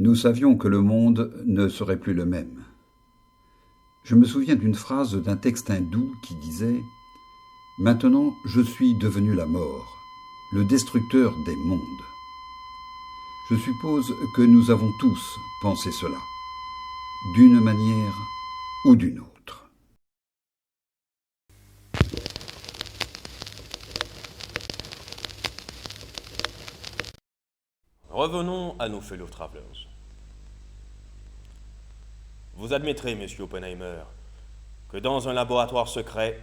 Nous savions que le monde ne serait plus le même. Je me souviens d'une phrase d'un texte hindou qui disait « Maintenant, je suis devenu la mort, le destructeur des mondes ». Je suppose que nous avons tous pensé cela, d'une manière ou d'une autre. Revenons à nos fellow travelers. Vous admettrez, monsieur Oppenheimer, que dans un laboratoire secret,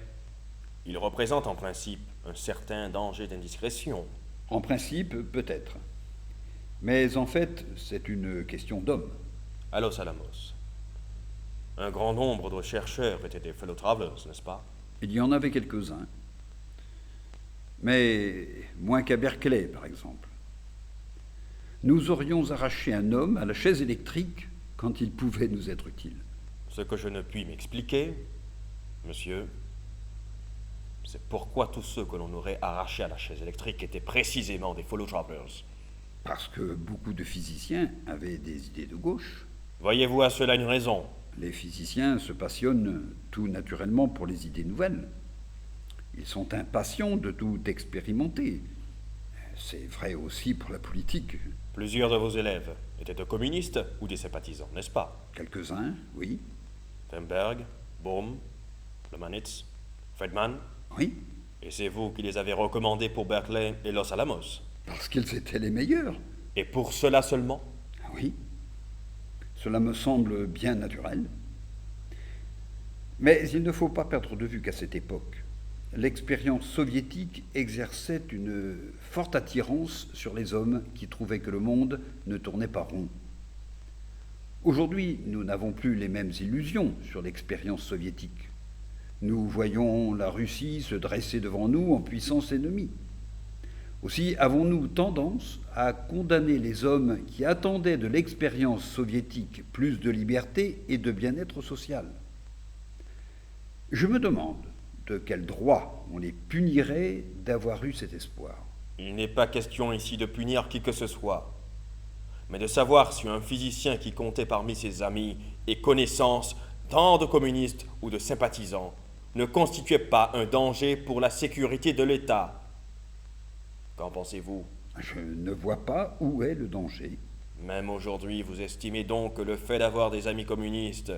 il représente en principe un certain danger d'indiscrétion. En principe, peut-être. Mais en fait, c'est une question d'homme. À Los Alamos, un grand nombre de chercheurs étaient des fellow travelers, n'est-ce pas? Il y en avait quelques-uns. Mais moins qu'à Berkeley, par exemple. Nous aurions arraché un homme à la chaise électrique quand il pouvait nous être utile. Ce que je ne puis m'expliquer, monsieur, c'est pourquoi tous ceux que l'on aurait arrachés à la chaise électrique étaient précisément des fellow travelers. Parce que beaucoup de physiciens avaient des idées de gauche. Voyez-vous à cela une raison? Les physiciens se passionnent tout naturellement pour les idées nouvelles. Ils sont impatients de tout expérimenter. C'est vrai aussi pour la politique. Plusieurs de vos élèves étaient des communistes ou des sympathisants, n'est-ce pas? Quelques-uns, oui. Weinberg, Bohm, Lemanitz, Friedman. Oui, Et c'est vous qui les avez recommandés pour Berkeley et Los Alamos. parce qu'ils étaient les meilleurs. Et pour cela seulement? Oui, cela me semble bien naturel. Mais il ne faut pas perdre de vue qu'à cette époque, l'expérience soviétique exerçait une forte attirance sur les hommes qui trouvaient que le monde ne tournait pas rond. Aujourd'hui, nous n'avons plus les mêmes illusions sur l'expérience soviétique. Nous voyons la Russie se dresser devant nous en puissance ennemie. Aussi avons-nous tendance à condamner les hommes qui attendaient de l'expérience soviétique plus de liberté et de bien-être social. Je me demande de quel droit on les punirait d'avoir eu cet espoir. Il n'est pas question ici de punir qui que ce soit, mais de savoir si un physicien qui comptait parmi ses amis et connaissances tant de communistes ou de sympathisants ne constituait pas un danger pour la sécurité de l'État. Qu'en pensez-vous? Je ne vois pas où est le danger. Même aujourd'hui, vous estimez donc que le fait d'avoir des amis communistes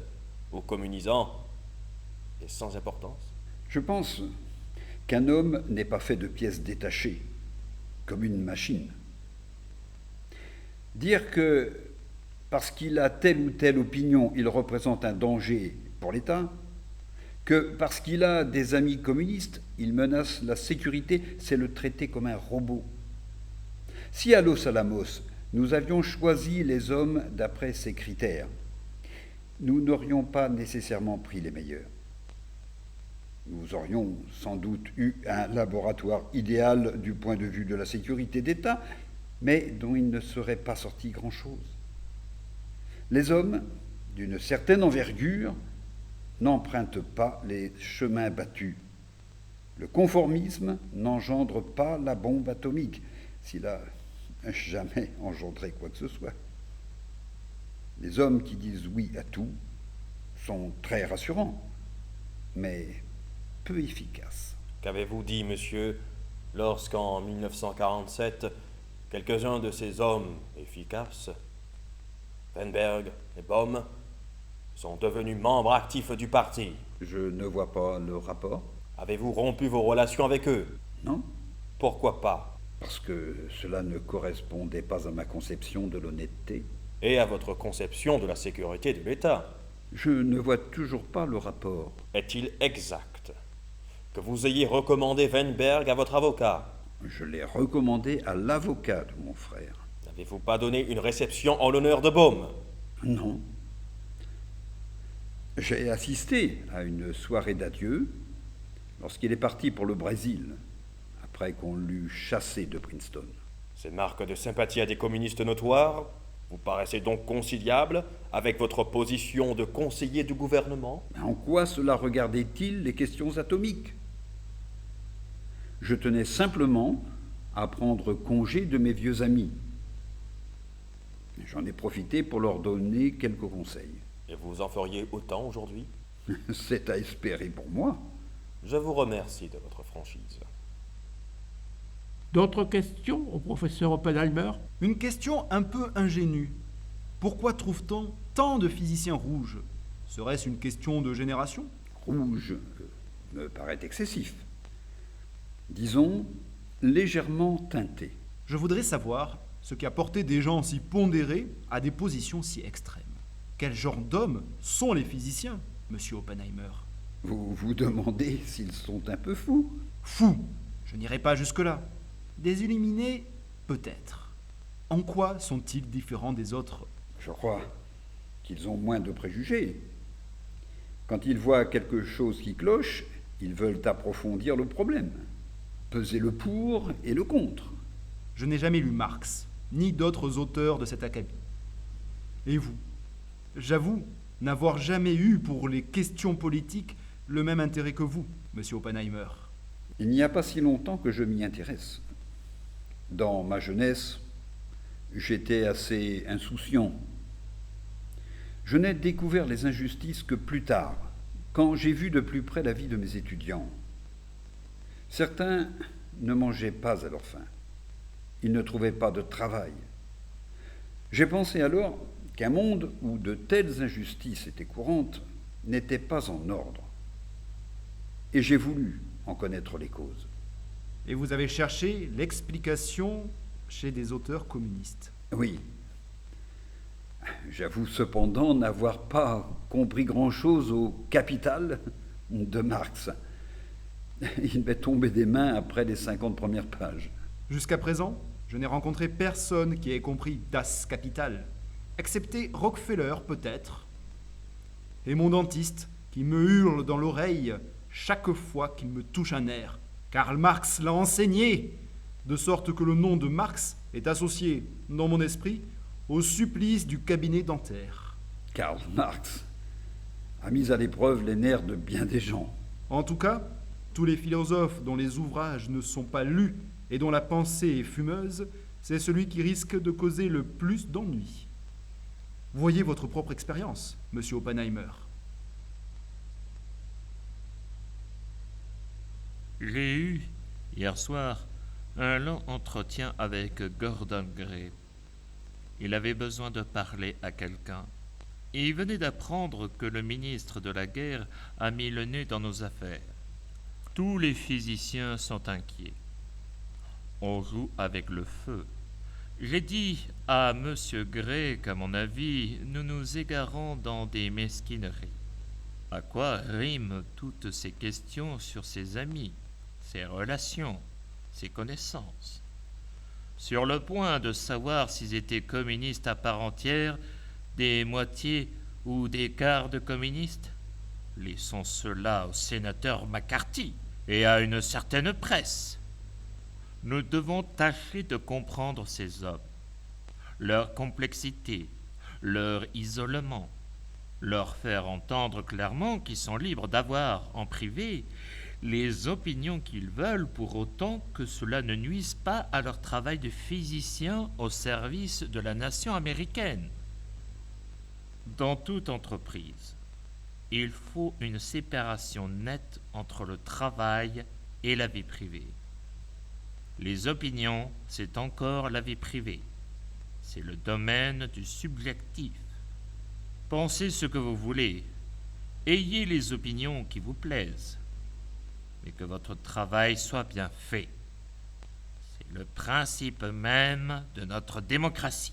ou communisants est sans importance? Je pense qu'un homme n'est pas fait de pièces détachées, comme une machine. Dire que parce qu'il a telle ou telle opinion, il représente un danger pour l'État, que parce qu'il a des amis communistes, il menace la sécurité, c'est le traiter comme un robot. Si à Los Alamos, nous avions choisi les hommes d'après ces critères, nous n'aurions pas nécessairement pris les meilleurs. Nous aurions sans doute eu un laboratoire idéal du point de vue de la sécurité d'État, mais dont il ne serait pas sorti grand-chose. Les hommes, d'une certaine envergure, n'empruntent pas les chemins battus. Le conformisme n'engendre pas la bombe atomique, s'il a jamais engendré quoi que ce soit. Les hommes qui disent oui à tout sont très rassurants, mais peu efficaces. Qu'avez-vous dit, monsieur, lorsqu'en 1947, quelques-uns de ces hommes efficaces, Weinberg et Bohm, sont devenus membres actifs du parti? Je ne vois pas le rapport. Avez-vous rompu vos relations avec eux? Non, Pourquoi pas? parce que cela ne correspondait pas à ma conception de l'honnêteté. Et à votre conception de la sécurité de l'État? Je ne vois toujours pas le rapport. Est-il exact que vous ayez recommandé Weinberg à votre avocat? Je l'ai recommandé à l'avocat de mon frère. N'avez-vous pas donné une réception en l'honneur de Bohm? Non. J'ai assisté à une soirée d'adieu lorsqu'il est parti pour le Brésil, après qu'on l'eut chassé de Princeton. Ces marques de sympathie à des communistes notoires vous paraissez donc conciliables avec votre position de conseiller du gouvernement? En quoi cela regardait-il les questions atomiques? Je tenais simplement à prendre congé de mes vieux amis. J'en ai profité pour leur donner quelques conseils. Et vous en feriez autant aujourd'hui? C'est à espérer pour moi. Je vous remercie de votre franchise. D'autres questions au professeur Oppenheimer? Une question un peu ingénue. Pourquoi trouve-t-on tant de physiciens rouges? Serait-ce une question de génération? Rouge me paraît excessif. Disons légèrement teinté. Je voudrais savoir ce qui a porté des gens si pondérés à des positions si extrêmes. Quel genre d'hommes sont les physiciens, monsieur Oppenheimer? Vous vous demandez s'ils sont un peu fous? Fous, je n'irai pas jusque-là. Des illuminés, peut-être. En quoi sont-ils différents des autres? Je crois qu'ils ont moins de préjugés. Quand ils voient quelque chose qui cloche, ils veulent approfondir le problème, peser le pour et le contre. Je n'ai jamais lu Marx, ni d'autres auteurs de cet acabit. Et vous? J'avoue n'avoir jamais eu pour les questions politiques le même intérêt que vous, monsieur Oppenheimer. Il n'y a pas si longtemps que je m'y intéresse. Dans ma jeunesse, j'étais assez insouciant. Je n'ai découvert les injustices que plus tard, quand j'ai vu de plus près la vie de mes étudiants. Certains ne mangeaient pas à leur faim. Ils ne trouvaient pas de travail. J'ai pensé alors qu'un monde où de telles injustices étaient courantes n'était pas en ordre. Et j'ai voulu en connaître les causes. Et vous avez cherché l'explication chez des auteurs communistes. Oui. J'avoue cependant n'avoir pas compris grand-chose au Capital de Marx. Il m'est tombé des mains après les 50 premières pages. Jusqu'à présent, je n'ai rencontré personne qui ait compris Das Kapital, excepté Rockefeller peut-être, et mon dentiste qui me hurle dans l'oreille chaque fois qu'il me touche un nerf. Karl Marx l'a enseigné, de sorte que le nom de Marx est associé, dans mon esprit, au supplice du cabinet dentaire. Karl Marx a mis à l'épreuve les nerfs de bien des gens. En tout cas, tous les philosophes dont les ouvrages ne sont pas lus et dont la pensée est fumeuse, c'est celui qui risque de causer le plus d'ennuis. Voyez votre propre expérience, monsieur Oppenheimer. J'ai eu, hier soir, un long entretien avec Gordon Gray. Il avait besoin de parler à quelqu'un. Et il venait d'apprendre que le ministre de la Guerre a mis le nez dans nos affaires. Tous les physiciens sont inquiets. On joue avec le feu. J'ai dit à M. Gray qu'à mon avis, nous nous égarons dans des mesquineries. À quoi riment toutes ces questions sur ses amis, ses relations, ses connaissances? Sur le point de savoir s'ils étaient communistes à part entière, des moitiés ou des quarts de communistes? Laissons cela au sénateur McCarthy et à une certaine presse. Nous devons tâcher de comprendre ces hommes, leur complexité, leur isolement, leur faire entendre clairement qu'ils sont libres d'avoir en privé les opinions qu'ils veulent pour autant que cela ne nuise pas à leur travail de physicien au service de la nation américaine. Dans toute entreprise, il faut une séparation nette entre le travail et la vie privée. Les opinions, c'est encore la vie privée. C'est le domaine du subjectif. Pensez ce que vous voulez. Ayez les opinions qui vous plaisent. Mais que votre travail soit bien fait. C'est le principe même de notre démocratie.